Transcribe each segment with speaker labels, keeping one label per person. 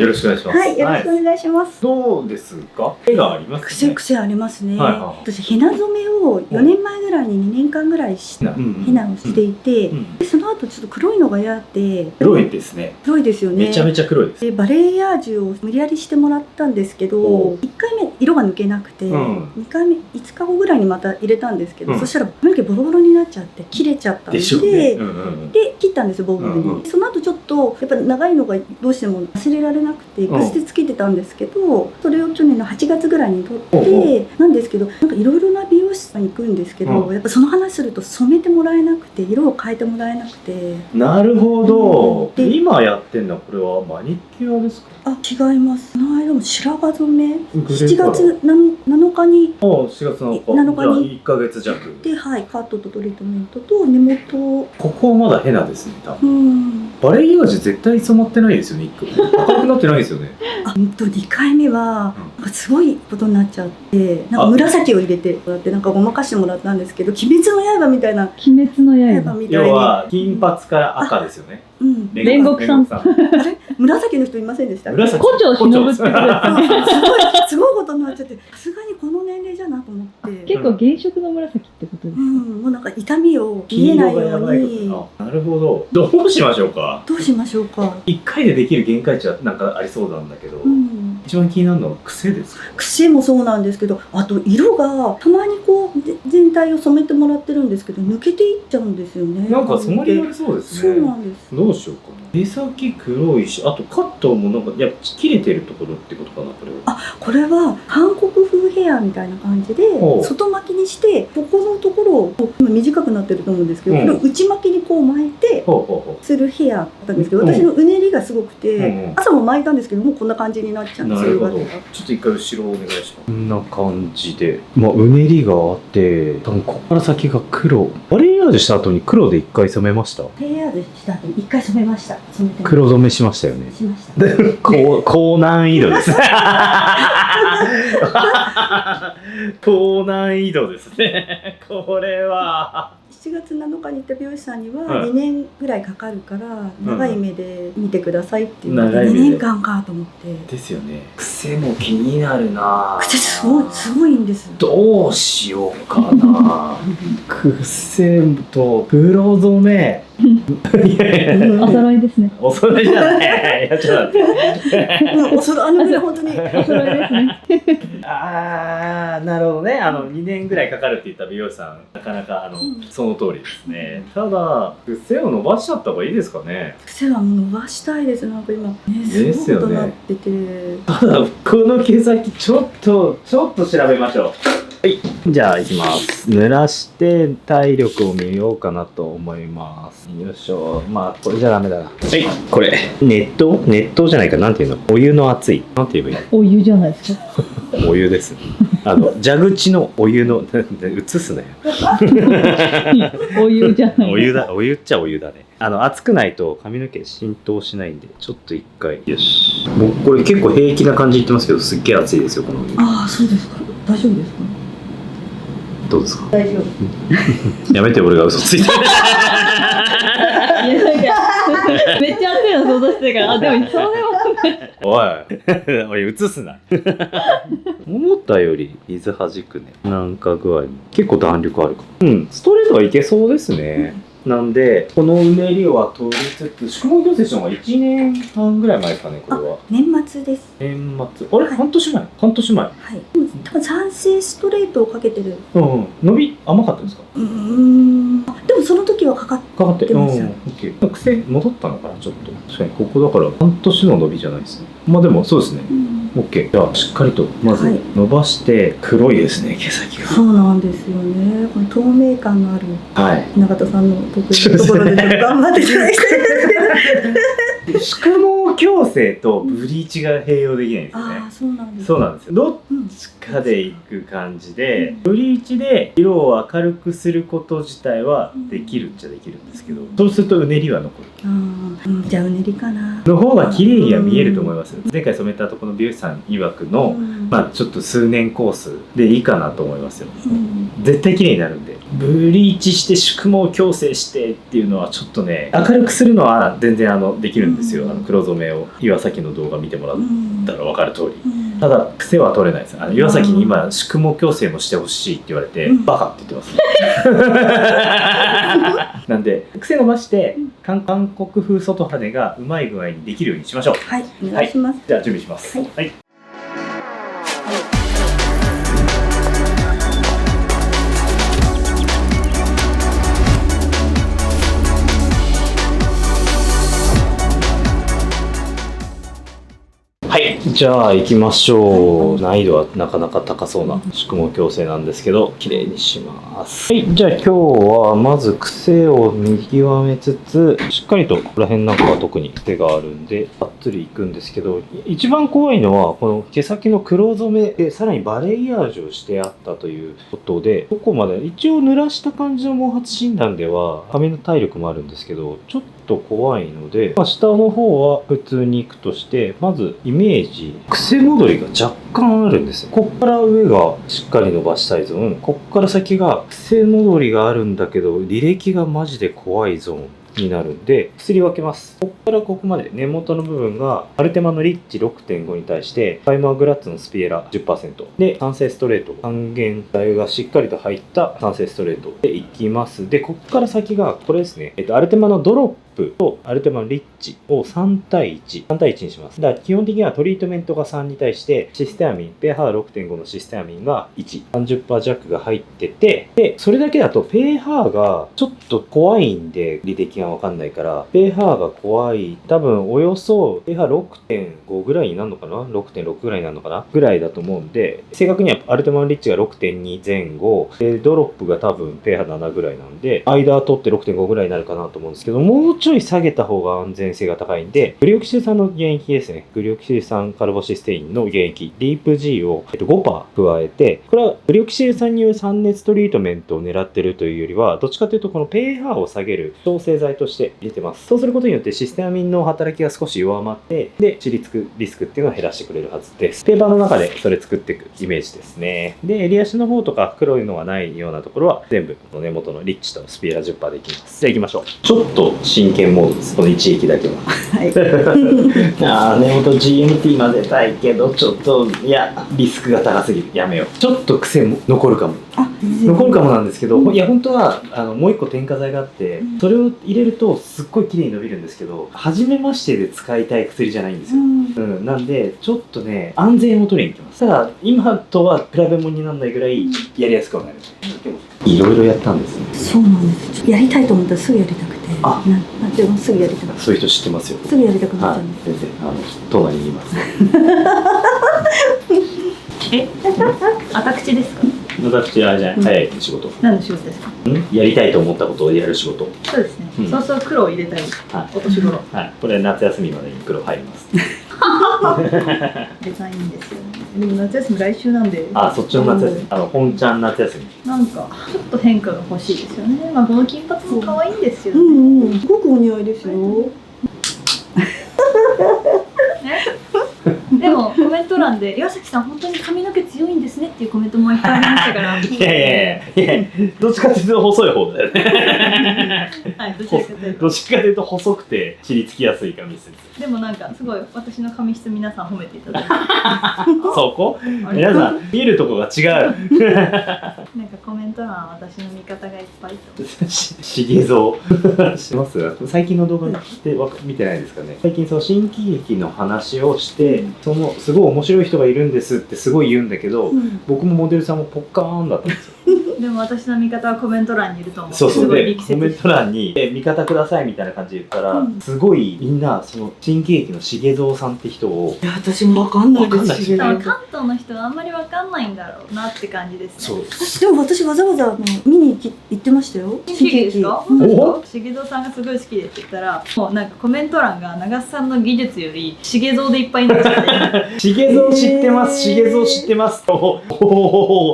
Speaker 1: よろしくお願いします。
Speaker 2: はい、よろしくお願いします。
Speaker 1: どうですか？絵がありますね。
Speaker 2: 癖ありますね。
Speaker 1: はいはい、
Speaker 2: 私ヘナ染めを4年前ぐらいに2年間ぐらいヘナをしていて、でその後ちょっと黒いのが嫌で。
Speaker 1: 黒いですね。
Speaker 2: 黒いですよね。
Speaker 1: めちゃめちゃ黒いです。
Speaker 2: でバレエヤージュを無理やりしてもらったんですけど、1回目色が抜けなくて、2回目5日後ぐらいにまた入れたんですけど、そしたら髪の毛ボロボロになっちゃって切れちゃったんで、で切ったんですよ、ボブに。その後ちょっとやっぱり長いのがどうしても忘れられなくてエクステつけてたんですけど、それを去年の8月ぐらいに取ってなんですけど、なんかいろいろな美容師さんに行くんですけど、やっぱその話すると染めてもらえなくて、色を変えてもらえなくて。
Speaker 1: なるほど。で今やってんのはこれはマニキュアですか？
Speaker 2: あ、違います。この間も白髪染め7月7日に
Speaker 1: 4月7日に1ヶ月弱
Speaker 2: で、はい、カットとトリートメントと根元。
Speaker 1: ここはまだヘナですね、多分。バレエヤージュ絶対染まってないですよね、1個。赤くなってないですよね。
Speaker 2: 2回目はなんかすごいことになっちゃって、なんか紫を入れてもらってなんかごまかしてもらったんですけど、鬼滅の刃みたいな。
Speaker 3: 鬼滅の刃みたいな。
Speaker 1: 要は金髪から赤ですよね。
Speaker 3: 煉獄さん。
Speaker 2: あれ紫の人いませんでした？
Speaker 3: 胡蝶忍ってことですね。
Speaker 2: すごいことになっちゃって、さすがにこの年齢じゃなと思って。
Speaker 3: 結構原色の紫ってことですか？
Speaker 2: もうなんか痛みを見えないように。
Speaker 1: なるほど。どうしましょうか。
Speaker 2: どうしましょうか。
Speaker 1: 1回でできる限界値はなんかありそうなんだけど、一番気になるのは癖ですか？
Speaker 2: 癖もそうなんですけど、あと色がたまにこう全体を染めてもらってるんですけど、抜けていっちゃうんですよね。
Speaker 1: なんか染まりありそうですね。
Speaker 2: そうなんです。
Speaker 1: どうしようかな。毛先黒いし、あとカットもなんかやっぱ切れてるところってことかな、これは。
Speaker 2: これは韓国風ヘアみたいな感じで外巻きにして、ここのところを今短くなってると思うんですけど、これを内巻きにこう巻いてするヘアだったんですけど、私のうねりがすごくて、朝も巻いたんですけど、もうこんな感じになっちゃうんですよ。
Speaker 1: なるほど。ちょっと一回後ろお願いします。こんな感じで、うねりがあって、多分ここから先が黒。バレエヤージュした後に黒で一回染めました。
Speaker 2: バレエヤージュした後に一回染めました。
Speaker 1: 黒染めしましたよね。
Speaker 2: しました。
Speaker 1: 高難易度です。高難易度ですね。これは。
Speaker 2: 7月7日に行った美容師さんには2年ぐらいかかるから長い目で見てくださいって言われて、2年間かと思って。ですよね。癖も気になるな。癖すごいんです。どうしようかな。癖と黒染め。
Speaker 3: お揃いですね。
Speaker 1: お揃いじゃない。いや、ちょっと待って。
Speaker 2: お揃いぐらい本当に。
Speaker 3: お揃いですね。
Speaker 1: なるほどね。2年ぐらいかかるって言った美容師さん、なかなかその通りですね。ただ癖を伸ばしちゃった方がいいですかね。癖は伸ばしたいです。なんか今すごいことになってて。ただこの毛先ちょっと調べましょう。はい、じゃあいきます。濡らして体力を見ようかなと思います。よいしょ。これじゃダメだな。はい、これ熱湯じゃないか、なんていうの？お湯の熱い。なんて言えばいいの？
Speaker 3: お湯じゃないですか。
Speaker 1: お湯です。蛇口のお湯の映すなよ。
Speaker 3: お湯じゃない。
Speaker 1: お湯だ。お湯っちゃお湯だね。熱くないと髪の毛浸透しないんで、ちょっと一回。よし。僕これ結構平気な感じ言ってますけど、すっげえ熱いですよ、このお湯。
Speaker 2: ああ、そうですか。大丈夫ですか？
Speaker 1: どうですか？
Speaker 2: 大丈夫。
Speaker 1: やめて、俺が嘘ついてる。
Speaker 3: めっちゃ熱いの想像してるから、でもそれは
Speaker 1: おい映すな。思ったより水弾くね。なんか具合に結構弾力あるか。ストレートはいけそうですね。なんでこのうねりは取りつつ、宿毛矯正したのが1年半ぐらい前ですかね、これは。年末です。年末。あれ、半年前。半年前。はい。多分酸性ストレートをかけてる。伸び甘かったですか？でもその時はかかってますよ。癖戻ったのかな、ちょっと。確かにここだから半年の伸びじゃないですね。でもそうですね。OK。じゃあしっかりとまず伸ばして、黒いですね、毛先が。そうなんですよね。この透明感のある永田さんの得意なところで頑張っていただきたいんですけど。宿毛矯正とブリーチが併用できないんですよね。そうなんですよ。ちかでいく感じで、ブリーチで色を明るくすること自体はできるっちゃできるんですけど、そうするとうねりは残る。
Speaker 2: じゃあうねりかな
Speaker 1: の方が綺麗には見えると思います。前回染めたとこの美容師さん曰くの、ちょっと数年コースでいいかなと思いますよ。絶対綺麗になるんで。ブリーチして宿毛矯正してっていうのはちょっとね、明るくするのは全然できるんですよ。黒染めを岩崎の動画見てもらったら分かる通り。ただ癖は取れないです。岩崎に今宿毛矯正もしてほしいって言われて、バカって言ってます。なんで癖伸ばして韓国風外羽根がうまい具合にできるようにしましょう。
Speaker 2: はい、お願いします。
Speaker 1: じゃあ準備します。はい。はい、じゃあ行きましょう。難易度はなかなか高そうな宿毛矯正なんですけど、綺麗にします。はい、じゃあ今日はまず癖を見極めつつ、しっかりとここら辺なんかは特に癖があるんで、ばっつりいくんですけど、一番怖いのはこの毛先の黒染めでさらにバレイヤージュをしてあったということで、どこまで一応濡らした感じの毛髪診断では髪の体力もあるんですけど、ちょっと怖いので、下の方は普通にいくとして、まずイメージ、癖戻りが若干あるんですよ。こっから上がしっかり伸ばしたいゾーン、こっから先が癖戻りがあるんだけど履歴がマジで怖いゾーンになるんで、薬分けます。ここからここまで根元の部分がアルテマのリッチ 6.5 に対してファイマーグラッツのスピエラ 10% で酸性ストレート、還元剤がしっかりと入った酸性ストレートでいきます。でここから先がこれですね、アルテマのドロップとアルテマのリッチを3対1にします。だから基本的にはトリートメントが3に対してシステアミン pH6.5 のシステアミンが 130% 弱が入ってて、でそれだけだと pH がちょっと怖いんで履歴が分かんないから pH が怖い、多分およそ pH6.5 ぐらいになるのかな、 6.6 ぐらいになるのかなぐらいだと思うんで、正確にはアルテマのリッチが 6.2 前後でドロップが多分 pH7 ぐらいなんで、間取って 6.5 ぐらいになるかなと思うんですけど、もうちょい下げた方が安全性が高いんで、グリオキシル酸の原液ですね。グリオキシル酸カルボシステインの原液、ディープ G を 5% 加えて、これはグリオキシル酸による酸熱トリートメントを狙ってるというよりは、どっちかというとこの pH を下げる調整剤として入れてます。そうすることによってシステアミンの働きが少し弱まって、で、ちりつくリスクっていうのを減らしてくれるはずです。ペーパーの中でそれ作っていくイメージですね。で、襟足の方とか黒いのがないようなところは、全部根元のリッチとスピエラ 10% でいきます。じゃあ行きましょう。ちょっと真剣モードです。この一液だけは。
Speaker 2: はい。
Speaker 1: 根元 GMT 混ぜたいけど、ちょっと、いや、リスクが高すぎる。やめよう。ちょっと癖も残るかも。残るかもなんですけど、いや本当はもう一個添加剤があって、それを入れるとすっごい綺麗に伸びるんですけど、初めましてで使いたい薬じゃないんですよ。なんでちょっとね、安全を取りに行きます。ただ今とは比べ物にならないぐらいやりやすくはなる。いろいろやったんですね。
Speaker 2: そうなんです。やりたいと思ったらすぐやりたくて、なんていうの、すぐやりたくて、
Speaker 1: そういう人知ってますよ。
Speaker 2: すぐやりたくなっちゃうんです。
Speaker 1: 全然隣にいます。
Speaker 3: 私ですか？
Speaker 1: 私あれじゃない、早い仕事。
Speaker 3: 何の仕事ですか？
Speaker 1: やりたいと思ったことをやる仕事。
Speaker 3: そうですね。そうそう、黒を入れたい。お年頃。
Speaker 1: はい。これ夏休みまでに黒入ります。
Speaker 3: デザインですよね。でも夏休み来週なんで。
Speaker 1: そっちの夏休み。本ちゃん夏休み。
Speaker 3: なんかちょっと変化が欲しいですよね。まあこの金髪も可愛いんですよね。
Speaker 2: すごくお似合いですよ。
Speaker 3: でもコメント欄で岩崎さん本当に髪の毛強いんですねっていうコメントもいっぱいありましたから。
Speaker 1: いやどっちかっていうと細い方だよね。
Speaker 3: はい、どっちかというと
Speaker 1: 細くてちりつきやすい髪質。
Speaker 3: でもなんかすごい私の髪質皆さん褒めていただいて。
Speaker 1: そこ？皆さん見るとこが違う。
Speaker 3: なんかコメント欄は私の味方がいっぱいと。
Speaker 1: しげぞうします？最近の動画って見てないですかね。最近その新喜劇の話をして、すごい面白い人がいるんですってすごい言うんだけど、僕もモデルさんもポッカーンだったんですよ。
Speaker 3: でも私の味方はコメント欄にいると思う。
Speaker 1: そうそう。
Speaker 3: すごい
Speaker 1: で、コ
Speaker 3: 力説
Speaker 1: メント欄に、味方くださいみたいな感じで言ったら、
Speaker 2: うん
Speaker 1: すごいみんな、その、新喜劇の重蔵さんって人を、
Speaker 2: いや私もわかんないで
Speaker 1: わかんない
Speaker 2: す。
Speaker 3: 多分関東の人はあんまりわかんないんだろうなって感じですね。
Speaker 1: そう。
Speaker 2: でも私わざわざ見に行ってましたよ。
Speaker 3: 新喜劇ですか？
Speaker 2: うん
Speaker 1: お
Speaker 3: 重蔵さんがすごい好きでって言ったら、もうなんかコメント欄が長須さんの技術より重蔵でいっぱいになっちゃって
Speaker 1: 重蔵知ってます、重蔵知ってますと、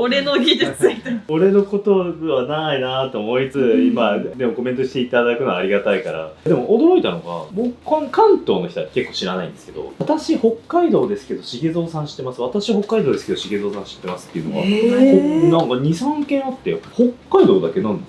Speaker 3: 俺の技術みたいな。
Speaker 1: 俺のことはないなと思いつつ、今でもコメントしていただくのはありがたいから。でも驚いたのが、僕関東の人は結構知らないんですけど、私北海道ですけど重蔵さん知ってます、私北海道ですけど重蔵さん知ってますっていうのが、なんか2、3件あって、北海道だけなんか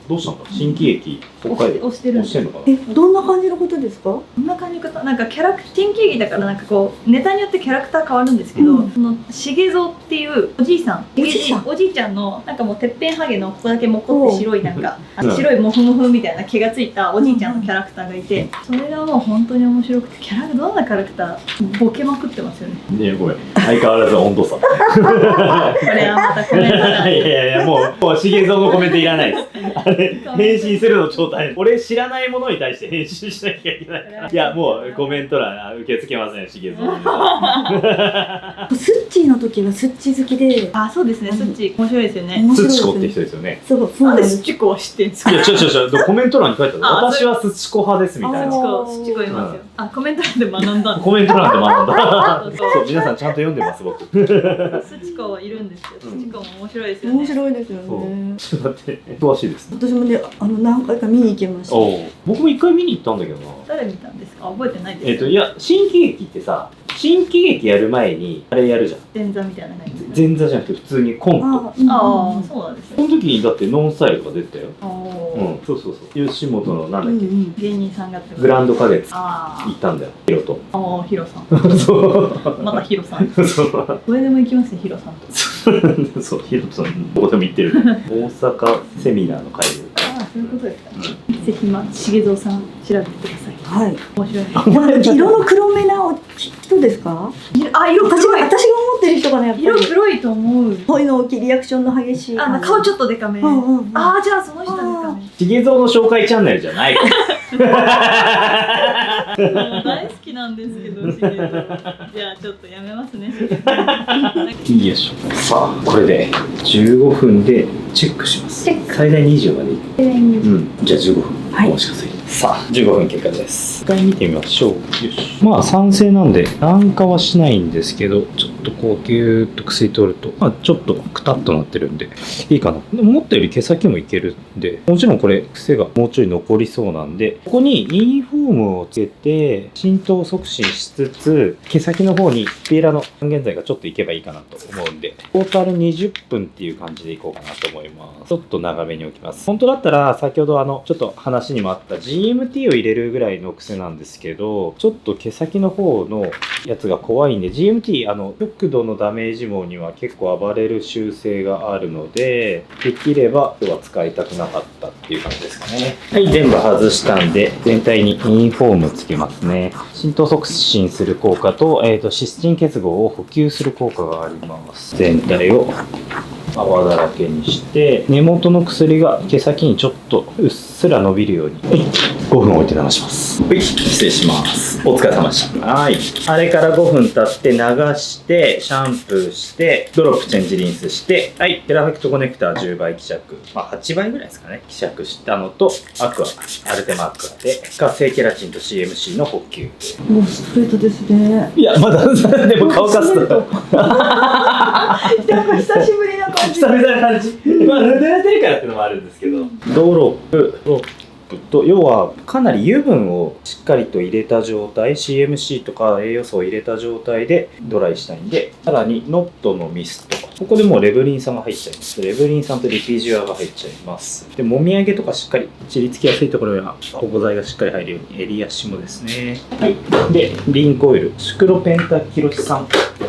Speaker 1: どうしたんだ、新喜劇北海道
Speaker 3: 押してるんです
Speaker 1: 押してんのかな。
Speaker 2: どんな感じのことですか？
Speaker 3: こんな感じ方、なんかキャラクター、新喜劇だからなんかこうネタによってキャラクター変わるんですけど、
Speaker 2: うん
Speaker 3: その重蔵っていうおじいさん、
Speaker 2: おじいさん
Speaker 3: おじいちゃんのなんかもうてっぺんハゲのここだけもこって白いなんか
Speaker 1: うん
Speaker 3: 白いモフモフみたいな毛がついたおじいちゃんのキャラクターがいて、それがもう本当に面白くて、どんなキャラクターボケまくってますよね。
Speaker 1: いやごめん、相変わらず温度差。
Speaker 3: これはまたコメント
Speaker 1: い
Speaker 3: 欄に
Speaker 1: やいや、もう重蔵のコメントいらないです。あれ、返信するの超大変。俺知らないものに対して返信しなきゃいけないから。いや、もうコメント欄受け付けません、重蔵には。
Speaker 2: スッチーの時はスッチー好きで、
Speaker 3: あ、そうですね、スッチ面白いですよね。
Speaker 2: 面白いです
Speaker 1: スチコって人ですよね。
Speaker 2: そう
Speaker 3: なんで
Speaker 2: なんです。
Speaker 3: スッチコは知ってんですか？
Speaker 1: いや、コメント欄に書いてある。
Speaker 3: あ
Speaker 1: 私はスチコ派ですみたいな。
Speaker 3: スッチコいますよ。あ、コメント欄で学んだんです。
Speaker 1: コメント欄で学んだ。
Speaker 3: そう
Speaker 1: そう、皆さんちゃんと読んでます、僕。
Speaker 3: スチコいるんですよ。スチコも面白いですよね。
Speaker 2: 面白いですよ
Speaker 1: そう
Speaker 2: ね。
Speaker 1: ちょっと待って、詳しいですね。
Speaker 2: 私もね何回か見に行きました。
Speaker 1: おう僕も一回見に行ったんだけどな。
Speaker 3: 誰見たんですか？覚えてないです。
Speaker 1: いや、新喜劇ってさ、新喜劇やる前に、あれやるじゃん。
Speaker 3: 前座みたいな感じ。
Speaker 1: 前座じゃなくて普通にコント。
Speaker 2: あ
Speaker 3: ああ、そうなんですね。
Speaker 1: その時にだってノンスタイルが出てたよ。
Speaker 3: おお。
Speaker 1: そうそうそう。吉本のなんだっけ、
Speaker 3: 芸人さんがってこと
Speaker 1: グランド花月
Speaker 3: あ
Speaker 1: 行ったんだよ、ヒロと。
Speaker 3: あ。ああ、ヒロさん。
Speaker 1: そう。
Speaker 3: またヒロさん。
Speaker 1: そう。
Speaker 3: どれでも行きますね、ヒロさんと。
Speaker 1: そう、ヒロさん、どこでも行ってる。大阪セミナーの会で。
Speaker 3: ああ、そういうことですか。ぜひ重蔵さん調べてください。
Speaker 2: はい。
Speaker 3: 面白い。
Speaker 2: 色の黒目な人ですか？
Speaker 3: あ、色黒い。
Speaker 2: 私が思ってる人がねやっぱり
Speaker 3: 色黒いと思う。
Speaker 2: 声の大きいリアクションの激しい。
Speaker 3: あ、顔ちょっとデカめ。
Speaker 2: うんうんうん
Speaker 3: ああ、じゃあその人デカめ。
Speaker 1: 重蔵の紹介チャンネルじゃないから。
Speaker 3: もう大好きなんですけど、重蔵。じゃあちょっとやめますね。
Speaker 1: よいしょ。さあ、これで15分でチェックします。
Speaker 3: チェック
Speaker 1: 最大20までいく。うん。じゃあ15分。
Speaker 2: はい
Speaker 1: お待ちください。さあ、15分経過です。一回見てみましょう。よし。まあ、酸性なんで、軟化はしないんですけど、ちょっとこう、ぎゅーっと薬取ると、まあ、ちょっとくたっとなってるんで、いいかな。思ったより毛先もいけるんで、もちろんこれ、癖がもうちょい残りそうなんで、ここにインフォームをつけて、浸透促進しつつ、毛先の方にピーラーの還元剤がちょっといけばいいかなと思うんで、トータル20分っていう感じでいこうかなと思います。ちょっと長めに置きます。本当だったら、先ほどちょっと話にもあった GMT を入れるぐらいの癖なんですけど、ちょっと毛先の方のやつが怖いんで、GMT、極度のダメージ網には結構暴れる習性があるので、できれば今日は使いたくなかったっていう感じですかね。はい、全部外したんで、全体にインフォームつけますね。浸透促進する効果と、シスチン結合を補給する効果があります。全体を泡だらけにして、根元の薬が毛先にちょっとうっすら伸びるように、はい、5分置いて流します。はい、失礼します。お疲れ様でした。はい。あれから5分経って流して、シャンプーして、ドロップチェンジリンスして、はい、ペラフェクトコネクター10倍希釈。まあ8倍ぐらいですかね。希釈したのと、アクア、アルテマアクアで、活性ケラチンと CMC の補給。
Speaker 2: もうストレートですね。
Speaker 1: いや、まだ、でも乾かすと。
Speaker 2: なんか久しぶりな感じ。
Speaker 1: 久々な感じ。まあ、濡れてるからっていうのもあるんですけど。ドロップと、要はかなり油分をしっかりと入れた状態、CMC とか栄養素を入れた状態でドライしたいんで、さらにノットのミスト。ここでもうレブリン酸が入っちゃいます。レブリン酸とリピジュアが入っちゃいます。で、もみあげとかしっかり、ちりつきやすいところや保護剤がしっかり入るように、襟足もですね。はい。で、リンクオイル、シクロペンタキロシ酸。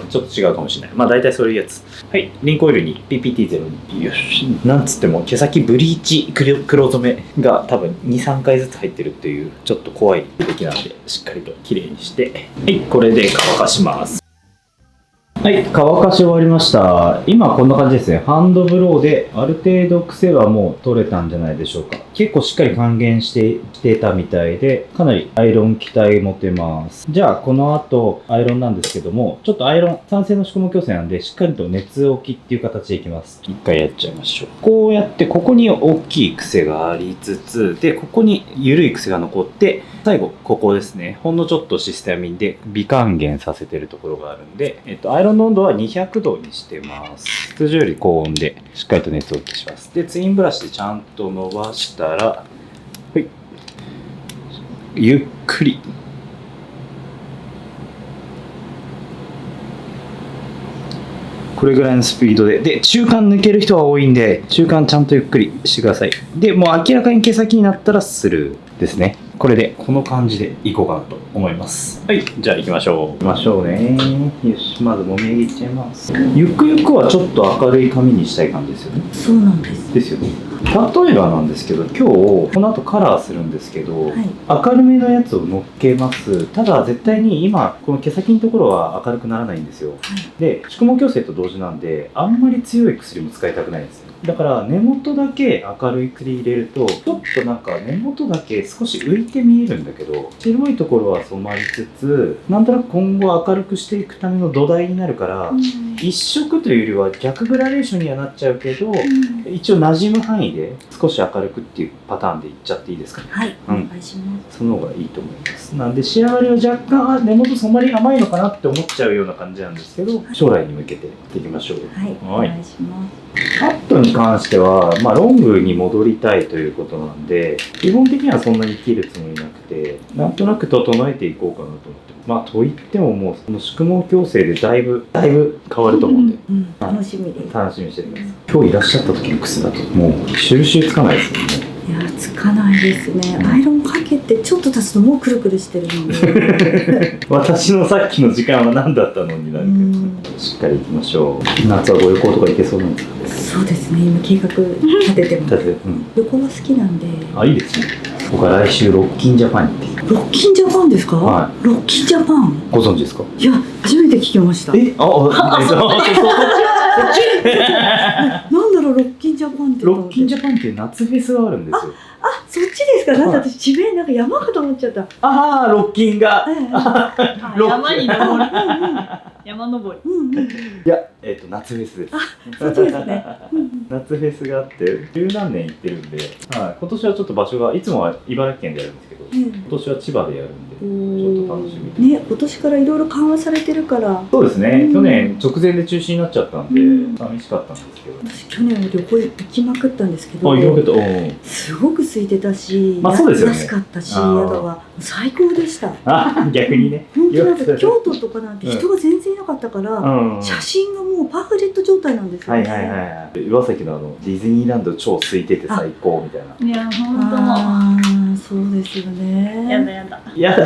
Speaker 1: ちょっと違うかもしれない。まあ大体そういうやつ。はい。リンクオイルに PPT02。よし。なんつっても毛先ブリーチ黒染めが多分2、3回ずつ入ってるっていうちょっと怖い出来なんで、しっかりと綺麗にして、はい。これで乾かします。はい、乾かし終わりました。今こんな感じですね。ハンドブローである程度癖はもう取れたんじゃないでしょうか。結構しっかり還元してきてたみたいで、かなりアイロン期待持てます。じゃあこの後アイロンなんですけども、ちょっとアイロン酸性の宿毛矯正なんでしっかりと熱置きっていう形でいきます。一回やっちゃいましょう。こうやってここに大きい癖がありつつ、でここに緩い癖が残って、最後ここですね。ほんのちょっとシステアミンで微還元させてるところがあるんで、アイロンの温度は200度にしてます。通常より高温でしっかりと熱を置きします。でツインブラシでちゃんと伸ばしたら、はい、ゆっくりこれぐらいのスピードで中間抜ける人は多いんで、中間ちゃんとゆっくりしてください。でもう明らかに毛先になったらスルーですね。これでこの感じでいこうかなと思います。はい、じゃあ行きましょう。行きましょうね。よし、まずもみあげいっちゃいます。ゆくゆくはちょっと明るい髪にしたい感じですよね。
Speaker 2: そうなんです。
Speaker 1: ですよね。例えばなんですけど、今日この後カラーするんですけど、
Speaker 2: はい、
Speaker 1: 明るめのやつを乗っけます。ただ絶対に今この毛先のところは明るくならないんですよ。
Speaker 2: はい、
Speaker 1: で宿毛矯正と同時なんで、あんまり強い薬も使いたくないんですよ。だから根元だけ明るい薬入れると、ちょっとなんか根元だけ少し浮いて見えるんだけど、白いところは染まりつつ、なんとなく今後明るくしていくための土台になるから、一色というよりは逆グラデーションにはなっちゃうけど、一応馴染む範囲で少し明るくっていうパターンでいっちゃっていいですかね。
Speaker 2: はい、お願いします。
Speaker 1: その方がいいと思います。なんで仕上がりは若干根元染まり甘いのかなって思っちゃうような感じなんですけど、将来に向けてやっていきましょう。
Speaker 2: はい、お願いします。
Speaker 1: カットに関しては、ロングに戻りたいということなんで、基本的にはそんなに切るつもりなくて、なんとなく整えていこうかなと思って。といってももうその宿毛矯正でだいぶ変わると思うんで、
Speaker 2: 楽しみです。
Speaker 1: 楽しみにしててください。今日いらっしゃった時の靴だともう収集つかないですよね。
Speaker 2: いやつかないですね。アイロンかけてちょっと経つともうくるくるしてるので
Speaker 1: 私のさっきの時間は何だったのになるけど、しっかり行きましょう。夏はご旅行とか行けそうなんですか？
Speaker 2: そうですね、今計画立ててます。旅行は好きなんで。
Speaker 1: あ、いいですね。僕は来週ロッキンジャパンに行って。
Speaker 2: ロッキンジャパンですか？
Speaker 1: はい。
Speaker 2: ロッキンジャパン
Speaker 1: ご存知ですか？
Speaker 2: いや、初めて聞きました。なんだろう、ロッキンジャパンって。
Speaker 1: ロッキンジャパンって夏フェスがあるんですよ。
Speaker 2: あ、そっちですか。なんか私地名なんか山かと思っちゃった。
Speaker 1: ああ、ロッキンが。
Speaker 3: 山に登る。山登り。
Speaker 1: いや、夏フェスです。
Speaker 2: そっちですね。
Speaker 1: 夏フェスがあって十何年行ってるんで、今年はちょっと場所がいつもは茨城県でやるんですけど、今年は千葉でやるんで、ちょっと楽しみ
Speaker 2: ね。今年からいろいろ緩和されてるから。
Speaker 1: そうですね。去年直前で中止になっちゃったんで寂しかったんですけど。
Speaker 2: 私去年旅行行きまくったんですけど、すごく空いてたし、安かったし、宿は最高でした。
Speaker 1: 逆にね。
Speaker 2: 本当なんか京都とかなんて人が全然いなかったから、写真がもうパンフレット状態なんですよね。
Speaker 1: 岩崎のディズニーランド超空いてて最高みたいな。
Speaker 3: いや本当。
Speaker 2: そうですよね。
Speaker 3: やだ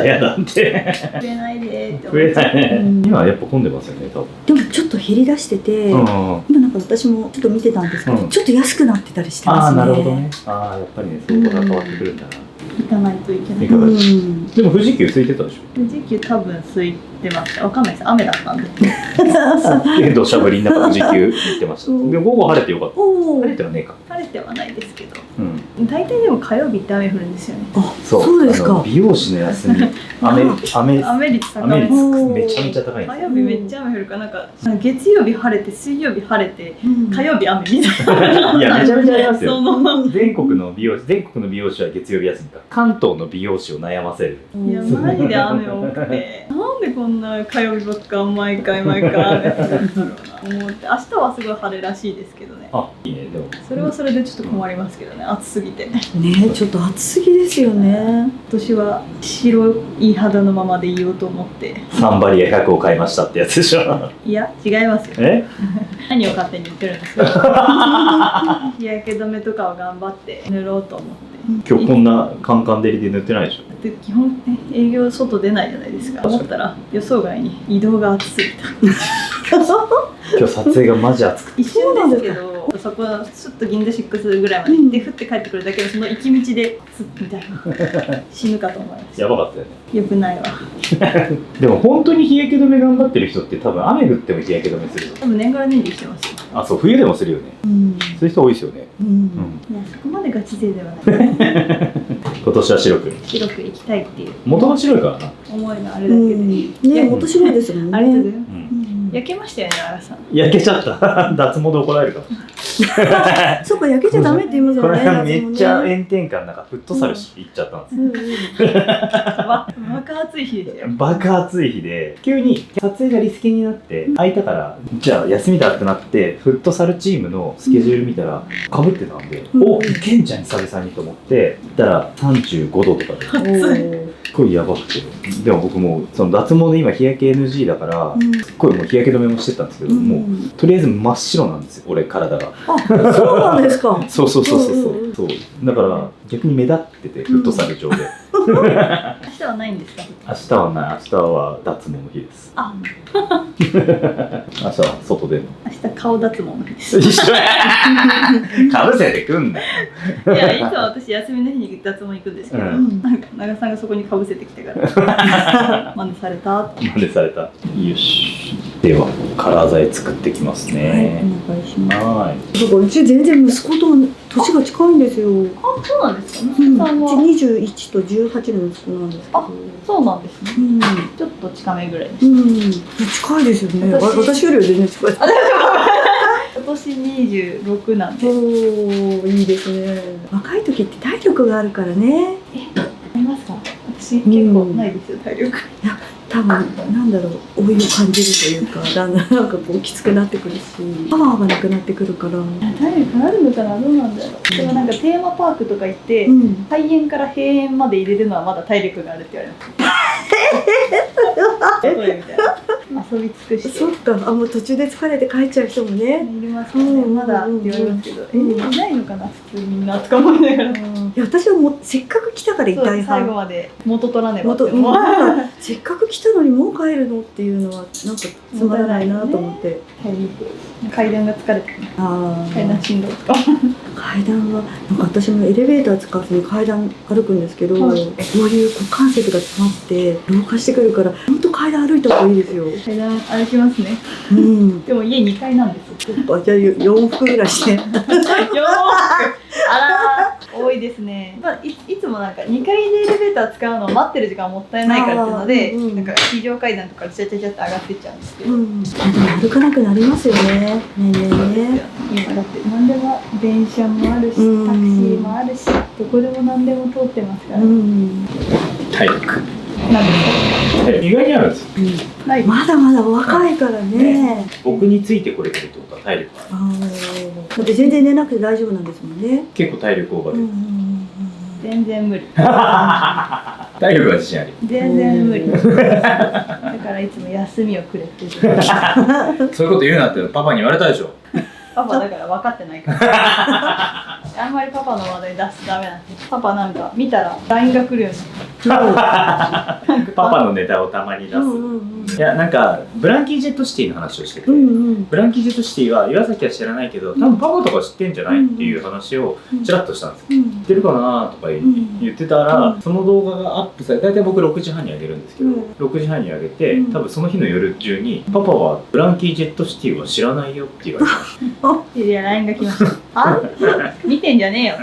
Speaker 1: やだって。
Speaker 3: 増えないでって
Speaker 1: 増えないね。今はやっぱ混んでますよね、多分。
Speaker 2: でもちょっと減り出してて、今なんか私もちょっと見てたんですけど、ちょっと安くなってたりしてますね。
Speaker 1: なるほどね。やっぱりね、相場が変わってくるんだな。
Speaker 3: 行かないといけない。
Speaker 1: でも富士急空いてたでしょ？
Speaker 3: 富士急多分空いてました。わかんないです。雨だったんで。
Speaker 1: 土砂降りの中富士急行ってました。でも午後晴れてよかった。晴れてはねえか。
Speaker 3: 晴れてはないですけど。大体でも火曜日って雨降るんですよね。
Speaker 2: そうですか。
Speaker 1: 美容師の休み、雨率高い。めちゃめちゃ高い。
Speaker 3: 火曜日めっちゃ雨降るから、なんか月曜日晴れて水曜日晴れて火曜日雨みたいな。
Speaker 1: いやめちゃめちゃありますよ。全国の美容師は月曜日休みか。関東の美容師を悩ませる。
Speaker 3: いやマジで雨多くて、なんでこんな火曜日ばっか毎回雨降るんだろうな思って。明日はすごい晴れらしいですけどね。
Speaker 1: いいね。でも
Speaker 3: それはそれでちょっと困りますけどね、暑すぎてね。
Speaker 2: ちょっと暑すぎですよね。
Speaker 3: 今年は白い肌のままでいようと思って
Speaker 1: サンバリア100を買いましたってやつでしょ？
Speaker 3: いや違いますよ。何を勝手に言ってるんですか？日焼け止めとかを頑張って塗ろうと思って。
Speaker 1: 今日こんなカンカン照りで塗ってないでしょ？
Speaker 3: で基本営業外出ないじゃないですか。思ったら予想外に移動が暑すぎた。
Speaker 1: 今日撮影がマジ暑くて。
Speaker 3: 一瞬ですけど
Speaker 1: ど、
Speaker 3: そこスッと銀座6ぐらいまで行って降って帰ってくるだけでその行き道でスッみたいな死ぬかと思いました。
Speaker 1: やばかったよね。
Speaker 3: よくないわ。
Speaker 1: でも本当に日焼け止め頑張ってる人って多分雨降っても日焼け止めするよ。
Speaker 3: 多分年がら年中してますよ。
Speaker 1: あ、そう、冬でもするよね。
Speaker 2: うん
Speaker 1: そういう人多いですよね。
Speaker 2: うん
Speaker 3: いやそこまでガチ勢ではない。
Speaker 1: 今年は白く。
Speaker 3: 白く行きたいっていう
Speaker 1: 元が白いからな。
Speaker 3: 思いがあるだけで。
Speaker 2: うんね元白いですもんね。
Speaker 3: ありがとうございます。
Speaker 1: うん。
Speaker 3: 焼けましたよね、荒さん。
Speaker 1: 焼けちゃった。脱毛で怒られるかも。
Speaker 2: そうか、焼けちゃダメって言います
Speaker 1: こ
Speaker 2: よね。
Speaker 1: れめっちゃ
Speaker 2: 夏もね
Speaker 1: 炎天下なんかフットサルし行っちゃったんですよ。
Speaker 2: うんうん
Speaker 3: 爆暑い日でしたよ。
Speaker 1: 爆暑い日で急に撮影がリスケになって空いたからじゃあ休みだってなってフットサルチームのスケジュール見たらかぶってたんで、
Speaker 2: うん
Speaker 1: おいけんじゃん久々にと思って行ったら35度とかです
Speaker 2: おー
Speaker 1: っごいやばくて、でも僕もうその脱毛で今日焼け NG だから、
Speaker 2: うん
Speaker 1: すっごいもう日焼け止めもしてたんですけど、もうとりあえず真っ白なんですよ俺体が。
Speaker 2: あ、そうなんですか。
Speaker 1: そうそうそうそうそう、
Speaker 2: うんうん
Speaker 1: そうだから逆に目立っててフットサル上で、
Speaker 3: 明日はないんですか？
Speaker 1: 明日はない、明日は脱毛の日です。
Speaker 3: あ、
Speaker 1: 明日は外での
Speaker 3: 明日顔脱毛の日です。
Speaker 1: 一緒やかぶせてくんだよ。
Speaker 3: いや、いつも私休みの日に脱毛行くんですけど、
Speaker 1: うん
Speaker 3: なんか長さんがそこにかぶせてきてから真似されたって。
Speaker 1: 真似された。よし。ではカラー剤作ってきます
Speaker 2: はい、
Speaker 1: ね。
Speaker 2: お願いします。
Speaker 1: はい。
Speaker 2: だからうち全然息子と年が近いんですよ。
Speaker 3: あ、そうなんですか。
Speaker 2: うん、
Speaker 3: さんは
Speaker 2: うち21と18の息子なんですけど。
Speaker 3: あそうなんですね。
Speaker 2: うん、
Speaker 3: ちょっと近めぐらいです。
Speaker 2: うん、近いですよね。私よりは全然近い。
Speaker 3: 今年26なんで。
Speaker 2: おー、いいですね。若い時って体力があるからね。
Speaker 3: ありますか？私結構ないですよ、体力。
Speaker 2: 多分なんだろう、老いを感じるというか、だんだんなんかこうきつくなってくるし、パワーがなくなってくるから。
Speaker 3: 体力あるのかな、どうなんだろう。でもなんかテーマパークとか行って、
Speaker 2: うん。
Speaker 3: 開園から閉園まで入れるのはまだ体力があるって言われます。例えみたいな。遊び尽くして。
Speaker 2: そっか、あ、もう途中で疲れて帰っちゃう人もね。
Speaker 3: いりますかね、
Speaker 2: うん
Speaker 3: まだって言われますけど、
Speaker 2: うん
Speaker 3: いないのかな普通にみんなとか思いながら、
Speaker 2: いや、私はもうせっかく来たから痛い
Speaker 3: そう最後
Speaker 2: 派。
Speaker 3: まで元取らねばって
Speaker 2: もっと、
Speaker 3: 思う。
Speaker 2: せっかく来たのにもう帰るのっていうのはなんかつまらないなと思って。
Speaker 3: 階段が疲れて
Speaker 2: あ
Speaker 3: 階段
Speaker 2: あ、
Speaker 3: しんどいとか。
Speaker 2: 階段はなんか私もエレベーター使わずに階段歩くんですけど、
Speaker 3: はい
Speaker 2: こういう股関節が詰まって老化してくるから本当階段歩いた方がいいですよ。
Speaker 3: 階段歩きますね。
Speaker 2: うん。
Speaker 3: でも家2階なんですよ。
Speaker 2: あ、じゃあ4服ぐらいして。
Speaker 3: よーあらー多いですね。まあ、いつもなんか2階でエレベーター使うのを待ってる時間もったいないからっていうので、
Speaker 2: あーうん
Speaker 3: なんか非常階段とかでチャチャチャって上がってっちゃうんですけど。
Speaker 2: うん。でも歩かなくなりますよね。年々ね。
Speaker 3: 今だって何でも電車もあるし、タクシーもあるし、どこでも何でも通ってますから、
Speaker 2: うん。
Speaker 1: 体力。
Speaker 3: なんです
Speaker 1: 意外にあるんですよ。
Speaker 3: かない
Speaker 2: まだまだ若いからね。
Speaker 1: 僕についてこれてるってことは体力ある。
Speaker 2: ああ。だって全然寝なくて大丈夫なんですもんね。
Speaker 1: 結構体力オーバーで。
Speaker 3: 全然無理
Speaker 1: 体力は自信あり。
Speaker 3: 全然無理だからいつも休みをくれって言う
Speaker 1: そういうこと言うなってパパに言われたでしょ。
Speaker 3: パパだから分かってないからあんまりパパの話題出すとダメなんです。パパなんか見たら LINE が来るように
Speaker 1: パパのネタをたまに出す。いやなんかブランキー・ジェット・シティの話をしてて、ブランキー・ジェット・シティは岩崎は知らないけど多分パパとか知ってんじゃないっていう話をちらっとしたんですよ。知ってるかなとか言ってたら、その動画がアップされて大体僕6時半にあげるんですけど、6時半にあげて多分その日の夜中にパパはブランキー・ジェット・シティは知らないよって言われた。
Speaker 3: いや LINE が来ましたあ見てんじゃねえよ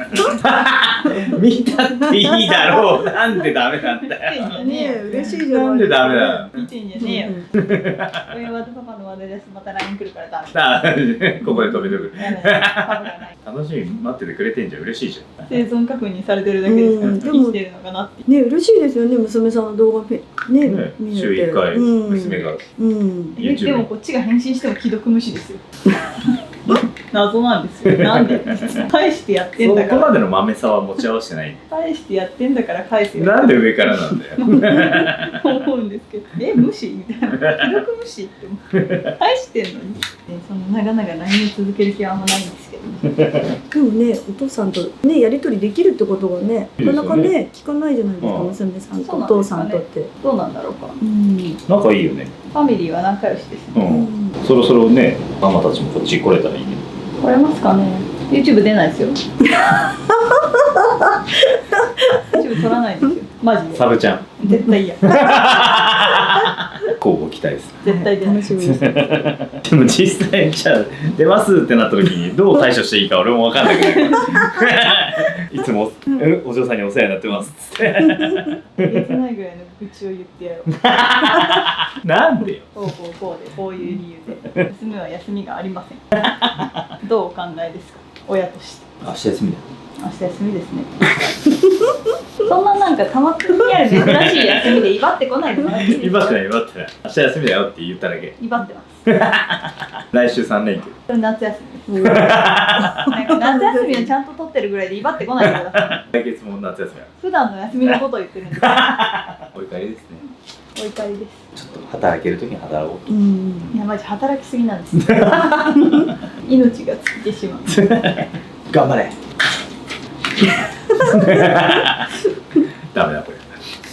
Speaker 1: 見たっていいだろう。なんでダメなんだよ。
Speaker 3: 見てんじゃねえよ
Speaker 2: 嬉しいじゃない。
Speaker 1: なんでダメだよ。
Speaker 3: 見てんじゃねえよ俺はパパの話題です。また LINE 来るからダメ
Speaker 1: ここで止めとく。
Speaker 3: やだパパがない
Speaker 1: 楽しみに待っててくれてんじゃん嬉しいじゃん。
Speaker 3: 生存確認されてるだけですから
Speaker 2: でも
Speaker 3: 生きてるのかなって
Speaker 2: ね、嬉しいですよね、娘さんの動画ね、見れて。
Speaker 1: 週1回娘が
Speaker 2: うん。
Speaker 1: YouTube
Speaker 3: でもこっちが返信しても既読無視ですよ謎なんですよなんで返してやってん
Speaker 1: そ
Speaker 3: だから
Speaker 1: こまでの豆さは持ち合わせてない。
Speaker 3: 返してやってんだから返せよ
Speaker 1: なんで上からなんだよ。
Speaker 3: 思うんですけど無視みたいな既読無視って思う返してんのにその長々 LINE を続ける気はあんまないんですけど
Speaker 2: でもね、お父さんとね、やりとりできるってことがね、
Speaker 1: いいですよね
Speaker 2: なかなかね、聞かないじゃないですか、
Speaker 1: うん
Speaker 2: 娘さんと
Speaker 3: そうなん
Speaker 2: お父
Speaker 3: ですかね
Speaker 2: さんとって。
Speaker 3: どうなんだろうか
Speaker 2: うん。
Speaker 1: 仲いいよね。
Speaker 3: ファミリーは仲良しですね
Speaker 1: そろそろねママたちもこっち来れたらいいね。
Speaker 3: 来れますかね。 YouTube 出ないですよ。YouTube 撮らないですよマジで。
Speaker 1: サブちゃん
Speaker 3: 絶対嫌。
Speaker 1: 交互期待です。
Speaker 3: 絶対出ない。
Speaker 2: 楽しみです。
Speaker 1: でも実際じゃあ出ますってなった時にどう対処していいか俺も分かんなくなる。いつもお嬢さんにお世話になってますっつって。
Speaker 3: えげつないぐらいの愚痴を言ってやろう。
Speaker 1: なんでよ。
Speaker 3: こうこうこうでこういう理由で娘は休みがありません。どうお考えですか、親として。
Speaker 1: 明日休みだよ。
Speaker 3: 明日休みですね。そんななんかたまにある珍しい休みで威張ってこないでもらっていいですか。
Speaker 1: 威張ってない威張ってない。明日休みだよって言っただけ。
Speaker 3: 威張ってます。
Speaker 1: 来週3連休。
Speaker 3: それ夏休みです。なんか夏休みをちゃんと取ってるぐらいで威張ってこないでください。
Speaker 1: 来月も夏休みだ。
Speaker 3: 普段の休みのことを言ってるんです。
Speaker 1: お怒りですね。
Speaker 3: お怒りです。
Speaker 1: ちょっと働ける時に働こうと。
Speaker 2: うん
Speaker 3: いやマジ働きすぎなんです。命が尽きてしまう。
Speaker 1: 頑張れ。ダメだこれ。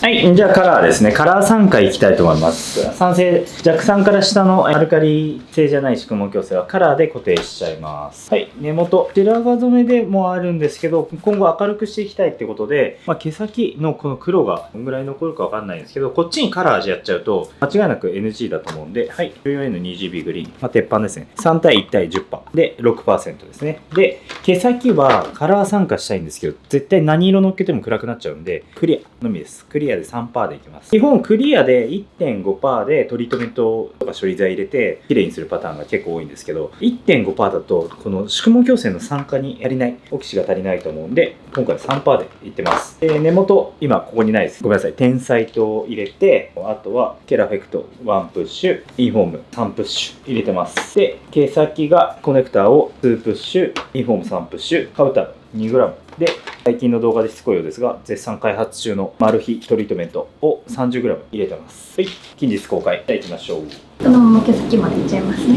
Speaker 1: はい、じゃあカラーですね。カラー3回いきたいと思います。酸性弱酸から下のアルカリ性じゃない宿毛矯正はカラーで固定しちゃいます。はい、根元白髪染めでもあるんですけど、今後明るくしていきたいってことで、毛先のこの黒がどんぐらい残るかわかんないんですけど、こっちにカラーやっちゃうと間違いなく NG だと思うんで、はい、14N2GB グリーン、鉄板ですね。3対1対10%で 6% ですね。で、毛先はカラー参加したいんですけど、絶対何色乗っけても暗くなっちゃうんで、クリアのみです。クリアで 3% でいきます。基本クリアで 1.5% でトリートメントとか処理剤入れて綺麗にするパターンが結構多いんですけど、 1.5% だとこの宿毛矯正の酸化に足りない、オキシが足りないと思うんで、今回 3% でいってます。根元今ここにないです。ごめんなさい。テンサイトを入れて、あとはケラフェクト1プッシュ、インフォーム3プッシュ入れてます。で、毛先がコネクターを2プッシュ、インフォーム3プッシュ、カウター 2g で、最近の動画でしつこいようですが、絶賛開発中のマル秘トリートメントを 30g 入れてます。はい、近日公開。じゃあ行きましょう。
Speaker 3: そのまま毛先までいっちゃいますね。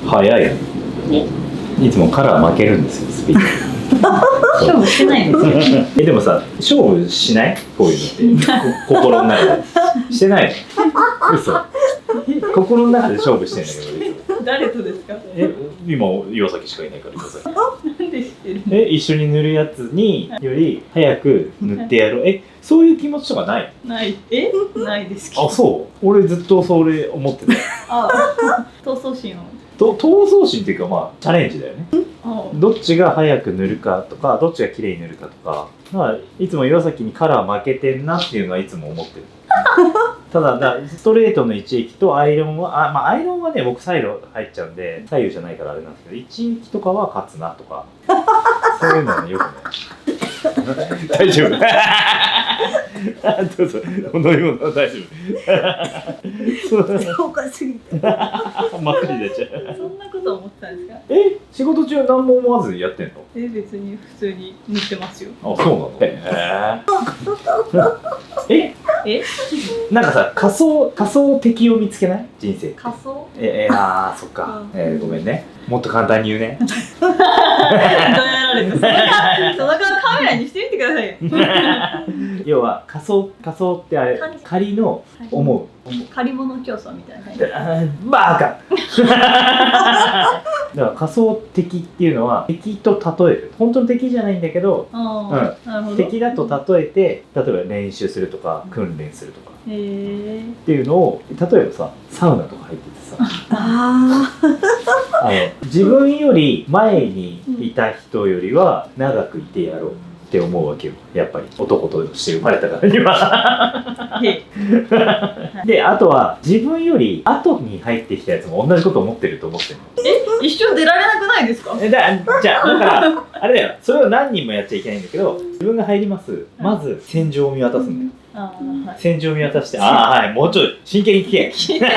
Speaker 1: 早いよ。いつもカラー負けるんですよ、スピード。
Speaker 3: 勝負してないんですよ。
Speaker 1: でもさ、勝負しない？こういうのって心の中でしてないの？嘘。心の中で勝負してんだけど。
Speaker 3: 誰とですか？
Speaker 1: 今岩崎しかいないから岩崎。
Speaker 3: なんで知ってる？
Speaker 1: 一緒に塗るやつにより早く塗ってやろう。そういう気持ちとかない？
Speaker 3: ない。ないですけど。
Speaker 1: あ、そう。俺ずっとそれ思ってた。
Speaker 3: 闘争心を。
Speaker 1: 闘争心っていうかチャレンジだよね。
Speaker 3: あ
Speaker 1: どっちが早く塗るかとか、どっちが綺麗に塗るかとか、いつも岩崎にカラー負けてんなっていうのはいつも思ってる。ただストレートの一液とアイロンはアイロンはね、僕サイド入っちゃうんで左右じゃないからあれなんですけど、一液とかは勝つなとかそういうのはね、よくね。大丈夫。どうぞ、お飲み物は大丈夫。
Speaker 2: おかしすぎて。
Speaker 1: 真っ赤に出ちゃう。
Speaker 3: そんなこと思ってたんですか？
Speaker 1: 仕事中何も思わずやってんの？
Speaker 3: 別に普通に塗ってますよ。
Speaker 1: あ、そうなの？なんかさ、仮想敵を見つけない？人生。
Speaker 3: 仮想？
Speaker 1: そっか。ごめんね。もっと簡単に言うね。
Speaker 3: どうやられてその顔カメラにしてみてくださいよ。
Speaker 1: 要は仮想ってあれ、仮の思う。
Speaker 3: 借り物競争みたいな感じ。
Speaker 1: バーカ。だから仮想敵っていうのは敵と例える。本当の敵じゃないんだけど、
Speaker 3: なるほど。
Speaker 1: 敵だと例えて、例えば練習するとか訓練するとかっていうのを、例えばさ、サウナとか入っててさ、自分より前にいた人よりは長くいてやろうって思うわけよ。やっぱり男として生まれたからには。で、あとは自分より後に入ってきたやつも同じこと思ってると思ってるの。
Speaker 3: 一生出られなくないですか？
Speaker 1: じゃあだからあれだよ、それを何人もやっちゃいけないんだけど、自分が入ります。まず戦場を見渡すんだよ。戦場を見渡して、はい、もうちょい真剣に聞け。
Speaker 3: 聞いてま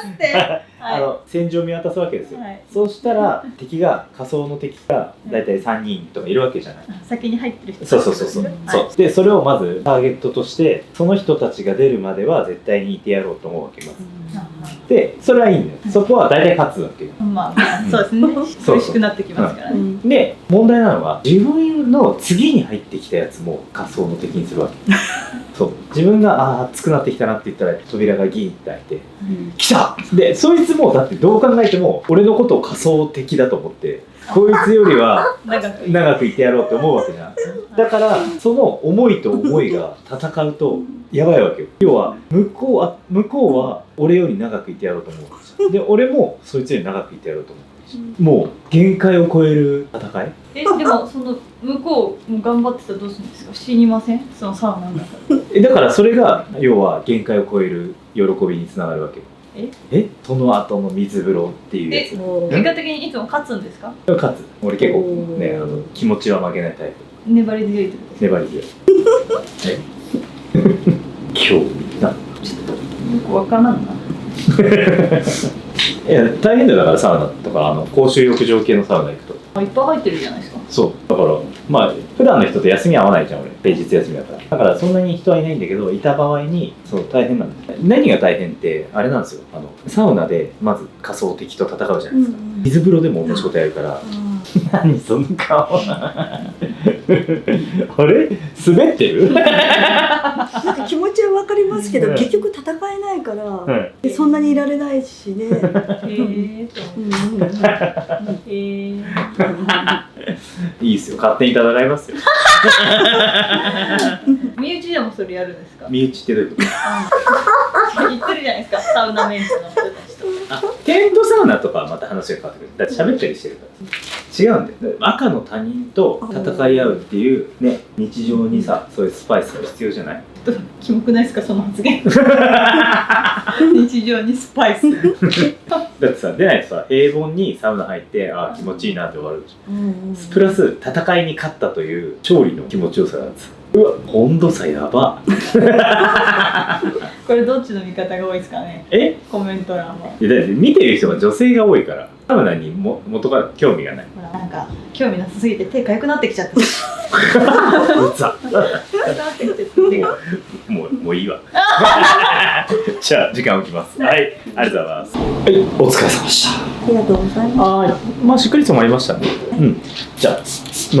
Speaker 3: すって。
Speaker 1: 戦場を見渡すわけですよ。そうしたら仮想の敵がだいたい3人とかいるわけじゃない。
Speaker 3: 先に入ってる人。
Speaker 1: そう。で、それをまずターゲットとして、その人たちが出るまでは絶対にいてやろうと思うわけです。で、それはいいんだよ。そこは大体勝つわけよ。
Speaker 3: まあそうですね。
Speaker 1: そう
Speaker 3: 苦しくなってきますからね。
Speaker 1: で問題なのは自分の次に入ってきたやつも仮想の敵にするわけそう自分が熱くなってきたなって言ったら扉がギーって開いて来たでそいつもだってどう考えても俺のことを仮想的だと思ってこいつよりは長くいてやろうって思うわけじゃんだからその思いと思いが戦うとやばいわけよ要は向こうは俺より長くいてやろうと思うわけじゃんで俺もそいつより長くいてやろうと思うもう限界を超える戦い
Speaker 3: でもその向こうも頑張ってたらどうするんですか死にませんそのサウナの中で
Speaker 1: だからそれが要は限界を超える喜びにつながるわけその後の水風呂っていうやつ
Speaker 3: 結果的にいつも勝つんですか
Speaker 1: 勝つ俺結構ね気持ちは負けないタイプ
Speaker 3: 粘り強いってこと
Speaker 1: 粘り強い興味な
Speaker 3: よくわからんない
Speaker 1: や大変だよだからサウナとか公衆浴場系のサウナ行くと
Speaker 3: いっぱい入ってるじゃないですか
Speaker 1: そうだからまあ普段の人と休み合わないじゃん俺平日休みだからだからそんなに人はいないんだけどいた場合にそう大変なんです何が大変ってあれなんですよサウナでまず仮想敵と戦うじゃないですか水風呂でも同じことやるから何その顔あれ滑ってる
Speaker 2: なんか気持ちは分かりますけど、結局戦えないから、そんなにいられないしね。
Speaker 1: いいっすよ勝手に戦いますよ
Speaker 3: 身内でもそれやるんですか
Speaker 1: 身内ってどういうこと
Speaker 3: 言ってるじゃないですかサウナメンツの人たちと
Speaker 1: テントサウナとかはまた話が変わってくるだって喋ったりしてるから違うんだよ赤の他人と戦い合うっていうね日常にさそういうスパイスが必要じゃない
Speaker 3: キモくないですかその発言日常にスパイス
Speaker 1: だってさ出ないとさ平凡にサウナ入って気持ちいいなって終わるでしょプラス戦いに勝ったという勝利の気持ちよさなんですうわ温度差やば
Speaker 3: これどっちの味方が多いですかねコメント欄は
Speaker 1: だって見てる人が女性が多いからサウナに元から興味がない
Speaker 3: ほらなんか興味なさすぎて手痒くなってきちゃった
Speaker 1: うざもういいわじゃあ時間を置きますはいありがとうございますはいお疲れ様でした
Speaker 2: ありがとうございます
Speaker 1: まあしっかりともありましたねじゃあノ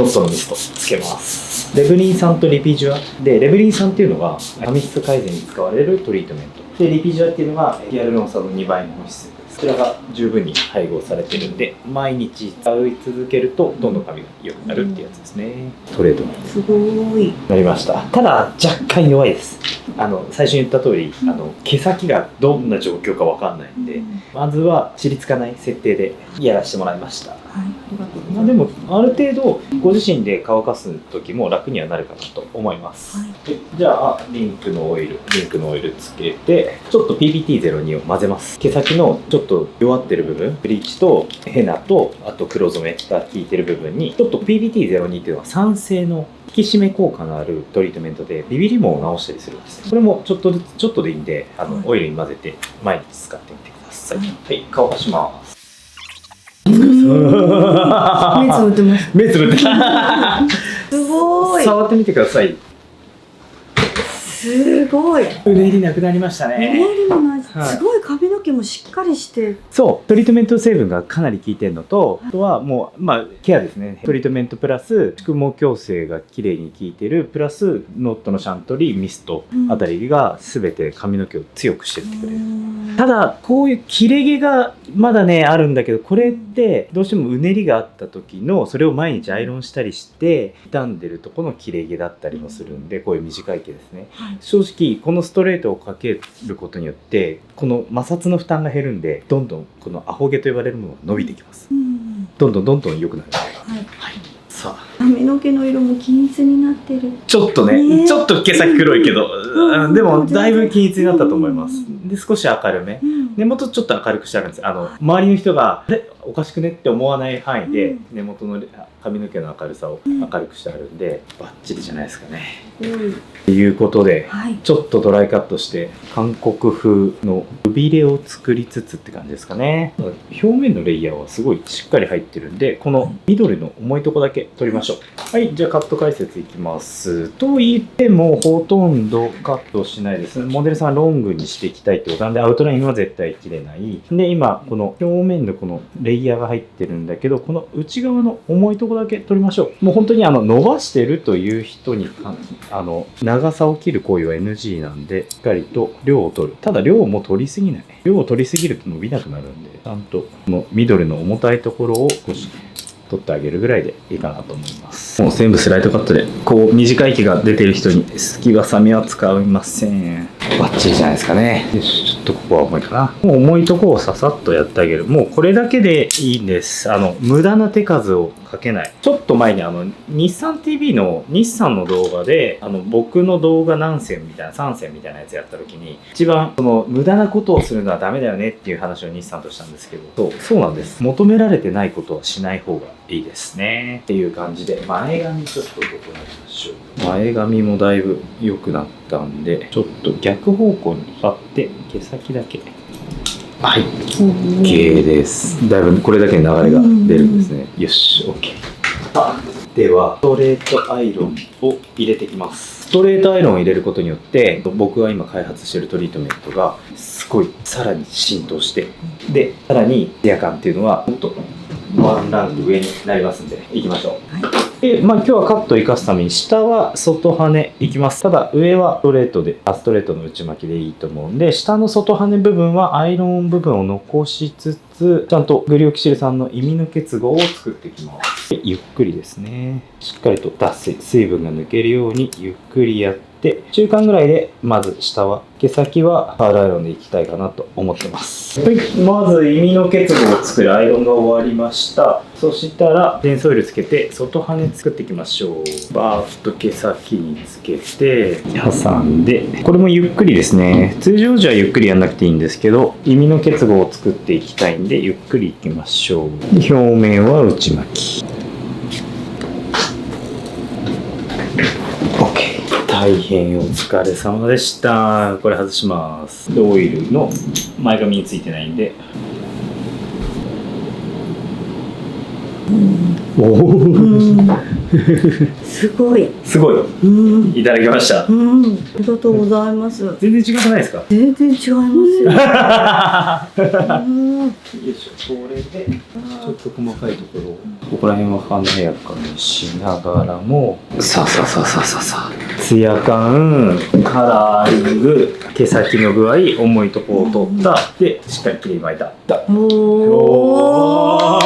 Speaker 1: ットのミストつけますレブリン酸とリピジュアでレブリン酸っていうのが髪質改善に使われるトリートメントでリピジュアっていうのがヒアルロン酸の2倍の保湿ですこちらが十分に配合されてるんで毎日使い続けるとどんどん髪が良くなるってやつですねトレードに
Speaker 2: すごい
Speaker 1: なりましたただ若干弱いです最初に言った通り毛先がどんな状況か分かんないんでまずは知りつかない設定でやらせてもらいましたでもある程度ご自身で乾かす時も楽にはなるかなと思います、じゃあリンクのオイルつけてちょっと PPT02 を混ぜます毛先のちょっと弱ってる部分ブリーチとヘナとあと黒染めが効いてる部分にちょっと PPT02 っていうのは酸性の引き締め効果のあるトリートメントでビビりもを治したりするんですねこれもちょっとでいいんでオイルに混ぜて毎日使ってみてくださいはい乾かします
Speaker 2: 目つぶってます
Speaker 1: 目つぶって
Speaker 2: すごい
Speaker 1: 触ってみてください
Speaker 2: すごいう
Speaker 1: ねりなくなりましたね
Speaker 2: うねりもないすごい髪の毛もしっかりして
Speaker 1: そうトリートメント成分がかなり効いてるのとあとはもうケアですねトリートメントプラス宿毛矯正が綺麗に効いてるプラスノットのシャントリーミストあたりが全て髪の毛を強くしてってくれるただこういう切れ毛がまだねあるんだけどこれってどうしてもうねりがあった時のそれを毎日アイロンしたりして傷んでるとこの切れ毛だったりもするんでこういう短い毛ですね正直このストレートをかけることによってこの摩擦の負担が減るんでどんどんこのアホ毛と呼ばれるものが伸びてきます、どんどん良くなる、さあ
Speaker 2: 髪の毛の色も均一になってる
Speaker 1: ちょっとねちょっと毛先黒いけど、でもだいぶ均一になったと思いますで少し明るめ、根元ちょっと明るくしてあるんです周りの人があれおかしくねって思わない範囲で根元の髪の毛の明るさを明るくしてあるんでバッチリじゃないですかねということで、ちょっとドライカットして韓国風のくびれを作りつつって感じですかね表面のレイヤーはすごいしっかり入ってるんでこの緑の重いとこだけ取りましょうはいじゃあカット解説いきますと言ってもほとんどカットしないですモデルさんロングにしていきたいってことなんでアウトラインは絶対切れないで今この表面のこのレレイヤーが入ってるんだけど、この内側の重いとこだけ取りましょう。もう本当に伸ばしてるという人に長さを切る行為は NG なんで、しっかりと量を取る。ただ量も取りすぎない。量を取りすぎると伸びなくなるんで、ちゃんとこのミドルの重たいところを少し取ってあげるぐらいでいいかなと思います。もう全部スライドカットで、こう短い毛が出てる人にすきばさみは使いません。バッチリじゃないですかね。よし、ちょっとここは重いかな。もう重いとこをささっとやってあげる。もうこれだけでいいんです。無駄な手数をかけない。ちょっと前に日産 TV の日産の動画で、僕の動画何選みたいな、3選みたいなやつやった時に、一番無駄なことをするのはダメだよねっていう話を日産としたんですけど、そうなんです。求められてないことはしない方がいいですね。っていう感じで、前髪ちょっと整えましょう。前髪もだいぶ良くなったんで、ちょっと逆方向に張って、毛先だけ。はい、OK です。だいぶこれだけに流れが出るんですね。よし、OK。では、ストレートアイロンを入れていきます。ストレートアイロンを入れることによって、僕が今開発しているトリートメントがすごいさらに浸透して、で、さらにツヤ感っていうのはもっとワンランク上になりますんで、いきましょう。で、今日はカットを生かすために、下は外羽根いきます。ただ、上はストレートの内巻きでいいと思うんで、下の外羽根部分はアイロン部分を残しつつ、ちゃんとグリオキシル酸の意味抜け結合を作っていきます。でゆっくりですね。しっかりと水分が抜けるようにゆっくりやって、中間ぐらいで、まず下は、毛先はパールアイロンでいきたいかなと思ってます。はい、まず意味の結合を作るアイロンが終わりました。そしたら、デンソイルつけて、外羽根作っていきましょう。バーッと毛先につけて、挟んで、これもゆっくりですね。通常時はゆっくりやんなくていいんですけど、意味の結合を作っていきたいんで、ゆっくりいきましょう。表面は内巻き。OK。大変お疲れ様でした。これ外します。でオイルの前髪についてないんで。おお
Speaker 2: すごい。
Speaker 1: すごい。いただきました。
Speaker 2: ありがとうございます。
Speaker 1: 全然違くないですか？
Speaker 2: 全然違いますよ。
Speaker 1: よいしょ。これでちょっと細かいところをここら辺は華やかにしながらも、さあツヤ感、カラーリング、毛先の具合、重いところを取った。でしっかり切り巻いた。
Speaker 2: おー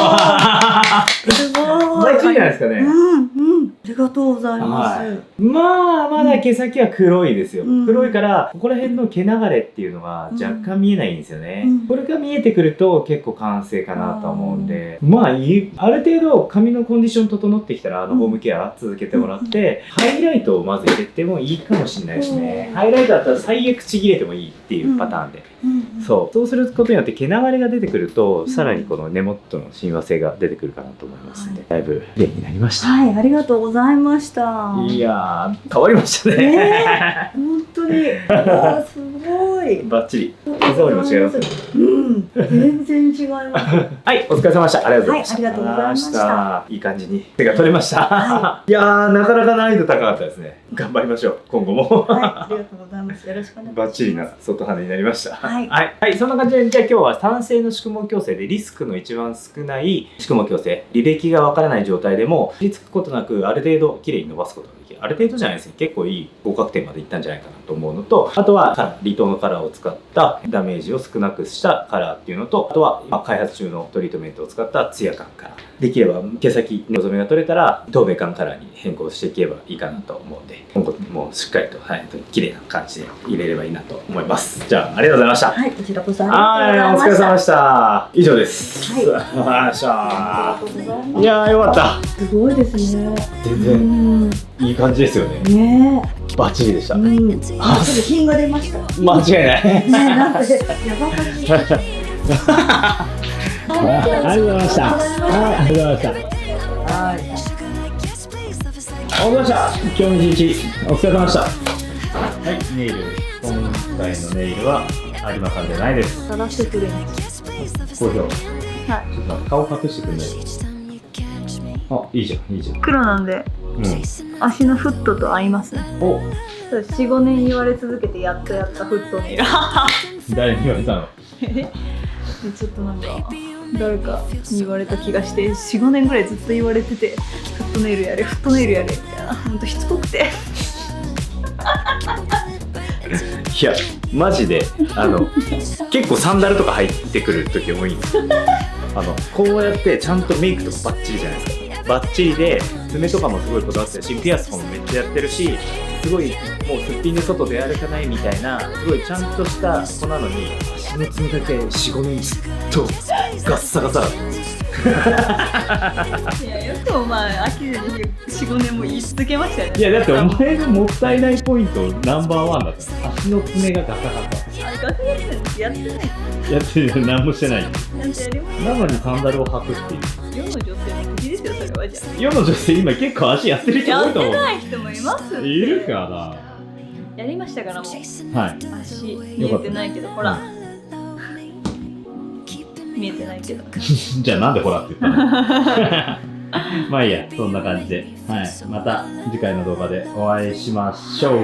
Speaker 2: すごい。
Speaker 1: バッチリじゃないですかね。
Speaker 2: ありがとうございます。
Speaker 1: まだ毛先は黒いですよ。
Speaker 2: うん
Speaker 1: 黒いからここら辺の毛流れっていうのが若干見えないんですよね。これが見えてくると結構完成かなと思うんで、ある程度髪のコンディション整ってきたらホームケア続けてもらって、ハイライトをまず入れてもいいかもしれないですね。ハイライトだったら最悪ちぎれてもいいっていうパターンで。そうすることによって毛流れが出てくると、さらにこの根元の親和性が出てくるかなと思いますので、だいぶ例になりました。
Speaker 2: はい、ありがとうございました。
Speaker 1: いやー、変わりましたね。
Speaker 2: 本当に。すごい。
Speaker 1: バッチリ。手触りも違いますね。
Speaker 2: 全然違います。
Speaker 1: はい、お疲れ様でした。ありがとうございました。
Speaker 2: はい、ありがとうございました。
Speaker 1: いい感じに手が取れました。いやー、なかなか難易度高かったですね。頑張りましょう、今後も。
Speaker 2: はい、ありがとうございます。よろしくお願いします。
Speaker 1: バッチリな外羽になりました。
Speaker 2: はい
Speaker 1: はい、そんな感じで、じゃあ今日は酸性の宿毛矯正でリスクの一番少ない宿毛矯正、履歴がわからない状態でも、傷つくことなくある程度綺麗に伸ばすことができる。ある程度じゃないですね。結構いい合格点までいったんじゃないかなと思うのと、あとは離島のカラーを使ったダメージを少なくしたカラーっていうのと、あとは開発中のトリートメントを使ったツヤ感カラー。できれば毛先の染めが取れたら透明感カラーに変更していけばいいかなと思うんで、今後もしっかりと綺麗な感じで入れればいいなと思います。じゃあありがとうございました。
Speaker 2: はい、こちらこそありがとうございました。
Speaker 1: お疲れ様でした。以上です。
Speaker 2: はい、
Speaker 1: ありがとうございました。
Speaker 2: ありがとうございます。
Speaker 1: いやー、よかった。
Speaker 2: すごいですね。
Speaker 1: 全然いい感じですよね。
Speaker 2: ねえ。
Speaker 1: バッチリでした。
Speaker 2: もうすぐ品が出ました。
Speaker 1: 間違いない。
Speaker 2: ね、なんてやばかった。
Speaker 1: ありがとうございました。ありがとうございました。はい。お疲れ様でした。今日も一日お疲れ様でした。はい、ネイル。今回のネイルは有馬さんじゃないです。
Speaker 2: さらしてくれる。
Speaker 1: 好評。
Speaker 2: はい。
Speaker 1: ちょっと待って、顔隠してくんない。あ、いいじゃん、いいじゃん。
Speaker 3: 黒なんで足のフットと合いますね。
Speaker 1: お、
Speaker 3: 4、5年言われ続けてやっとやったフットネイル。
Speaker 1: 誰に言われたの？
Speaker 3: ちょっとなんか誰かに言われた気がして、4、5年ぐらいずっと言われてて、フットネイルやれフットネイルやれみたいな、ほんとしつこくて。
Speaker 1: いやマジで結構サンダルとか入ってくる時多いんですよ。こうやってちゃんとメイクとかバッチリじゃないですか。バッチリで爪とかもすごいこだわってるし、ピアスとかもめっちゃやってるし、すごいもうすっぴんで外出歩かないみたいな、すごいちゃんとした子なのに、足の爪だけ 4,5 年ずっとガッサガサだったんです。
Speaker 3: いや、よくもまあ飽きずに4、5年も言い続けましたよね。
Speaker 1: いやだってお前のもったいないポイントナンバーワンだった。足の爪がガサガサ。
Speaker 3: あれ、学生時代やってない。
Speaker 1: やってる、何もしてない。
Speaker 3: ちゃんとやりました。
Speaker 1: なのにサンダルを履くっていう。
Speaker 3: 世の女性の敵ですよ、それは。じゃあ
Speaker 1: 世の女性今結構足やってる人
Speaker 3: やっ
Speaker 1: 多いと思う。
Speaker 3: てない人もいますって。
Speaker 1: いるかな。
Speaker 3: やりましたからもう。
Speaker 1: はい。
Speaker 3: 足見えてないけど、ほら。見えてないけど。
Speaker 1: じゃあなんでほらって言ったの。まあいいや、そんな感じで、はい、また次回の動画でお会いしましょう。